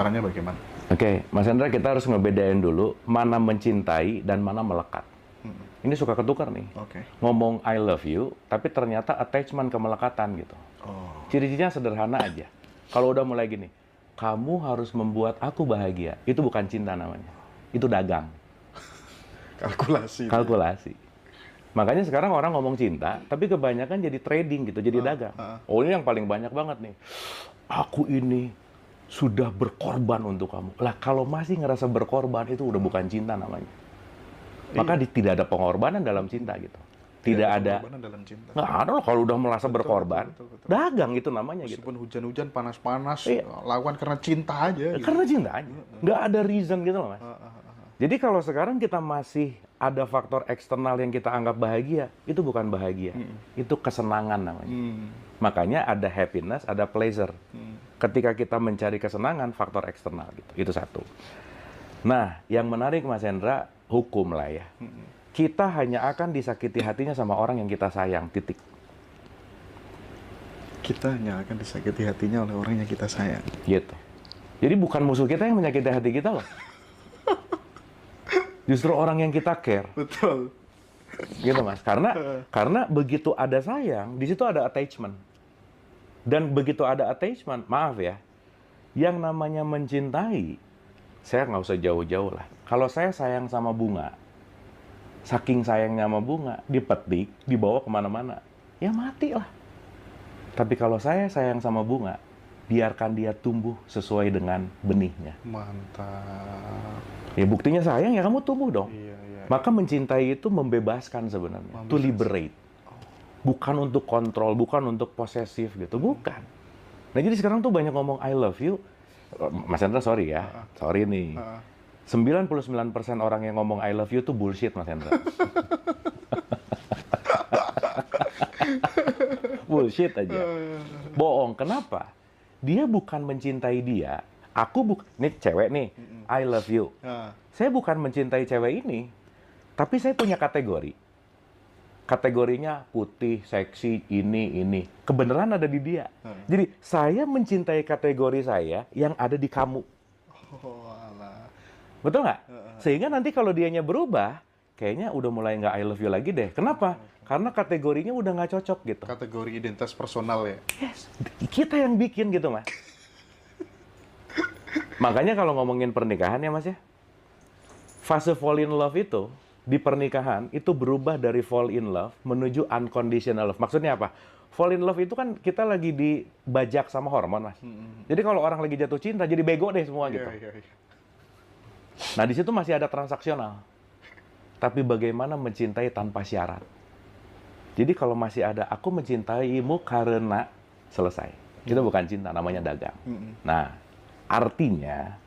Caranya bagaimana? Oke, Mas Hendra, kita harus ngebedain dulu mana mencintai dan mana melekat. Ini suka ketukar nih. Oke. Ngomong I love you, tapi ternyata attachment ke melekatan gitu. Oh. Ciri-cirinya sederhana aja. Kalau udah mulai gini, kamu harus membuat aku bahagia. Itu bukan cinta namanya. Itu dagang. Kalkulasi. Kalkulasi. Makanya sekarang orang ngomong cinta, tapi kebanyakan jadi trading gitu, jadi dagang. Oh, ini yang paling banyak banget nih. Aku ini sudah berkorban untuk kamu. Lah, kalau masih ngerasa berkorban, itu udah bukan cinta namanya. Maka tidak ada pengorbanan dalam cinta gitu. Tidak ada. Pengorbanan dalam cinta. Nggak ada loh kalau udah merasa berkorban. Betul. Dagang itu namanya gitu. Meskipun hujan-hujan, panas-panas, Iya. lakukan karena cinta aja. Gitu. Karena cinta aja. Nggak ada reason gitu loh, Mas. Jadi kalau sekarang kita masih ada faktor eksternal yang kita anggap bahagia, itu bukan bahagia. Itu kesenangan namanya. Makanya ada happiness, ada pleasure. Ketika kita mencari kesenangan, faktor eksternal gitu. Itu satu. Nah, yang menarik Mas Hendra, hukum lah ya. Kita hanya akan disakiti hatinya sama orang yang kita sayang, titik. Kita hanya akan disakiti hatinya oleh orang yang kita sayang. Gitu. Jadi bukan musuh kita yang menyakiti hati kita loh. Justru orang yang kita care. Betul. Gitu Mas. Karena begitu ada sayang, di situ ada attachment. Dan begitu ada attachment, maaf ya, yang namanya mencintai, saya nggak usah jauh-jauh lah. Kalau saya sayang sama bunga, saking sayangnya sama bunga, dipetik, dibawa kemana-mana, ya mati lah. Tapi kalau saya sayang sama bunga, biarkan dia tumbuh sesuai dengan benihnya. Mantap. Ya buktinya sayang, ya kamu tumbuh dong. Iya. Maka mencintai itu membebaskan sebenarnya, to liberate. Bukan untuk kontrol, bukan untuk posesif gitu, bukan. Nah jadi sekarang tuh banyak ngomong I love you, Mas Hendra sorry ya, sorry nih. 99% orang yang ngomong I love you tuh bullshit Mas Hendra. Bullshit aja. Bohong, kenapa? Dia bukan mencintai dia, nih cewek nih, I love you. Saya bukan mencintai cewek ini, tapi saya punya kategori. Kategorinya putih, seksi, ini. Kebenaran ada di dia. Jadi, saya mencintai kategori saya yang ada di kamu. Oh, alah. Betul nggak? Sehingga nanti kalau dianya berubah, kayaknya udah mulai nggak I love you lagi deh. Kenapa? Karena kategorinya udah nggak cocok gitu. Kategori identitas personal ya? Yes. Kita yang bikin gitu, Mas. Makanya kalau ngomongin pernikahan ya, Mas ya, fase fall in love itu, di pernikahan itu berubah dari fall in love menuju unconditional love. Maksudnya apa? Fall in love itu kan kita lagi dibajak sama hormon, Mas. Jadi kalau orang lagi jatuh cinta jadi bego deh semua gitu. Iya. Nah, di situ masih ada transaksional. Tapi bagaimana mencintai tanpa syarat? Jadi kalau masih ada aku mencintaimu karena selesai. Itu bukan cinta, namanya dagang. Nah, artinya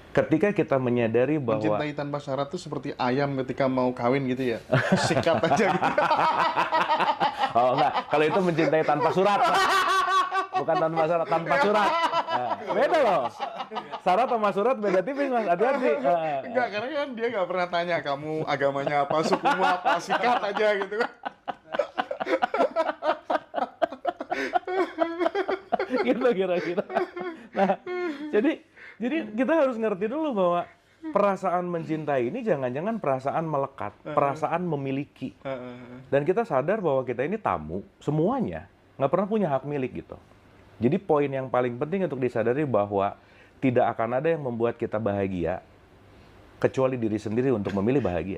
ketika kita menyadari bahwa mencintai tanpa syarat itu seperti ayam ketika mau kawin gitu ya. Sikat aja gitu. Oh enggak, kalau itu mencintai tanpa surat. Bukan tanpa syarat, tanpa surat. Beda loh. Syarat sama surat beda tipis, Mas. Hati-hati. Enggak, karena kan dia nggak pernah tanya kamu agamanya apa, sukumu apa, sikat aja gitu kan. Gitu kira-kira. Nah, jadi kita harus ngerti dulu bahwa perasaan mencintai ini jangan-jangan perasaan melekat, perasaan memiliki. Dan kita sadar bahwa kita ini tamu, semuanya nggak pernah punya hak milik gitu. Jadi poin yang paling penting untuk disadari bahwa tidak akan ada yang membuat kita bahagia kecuali diri sendiri untuk memilih bahagia.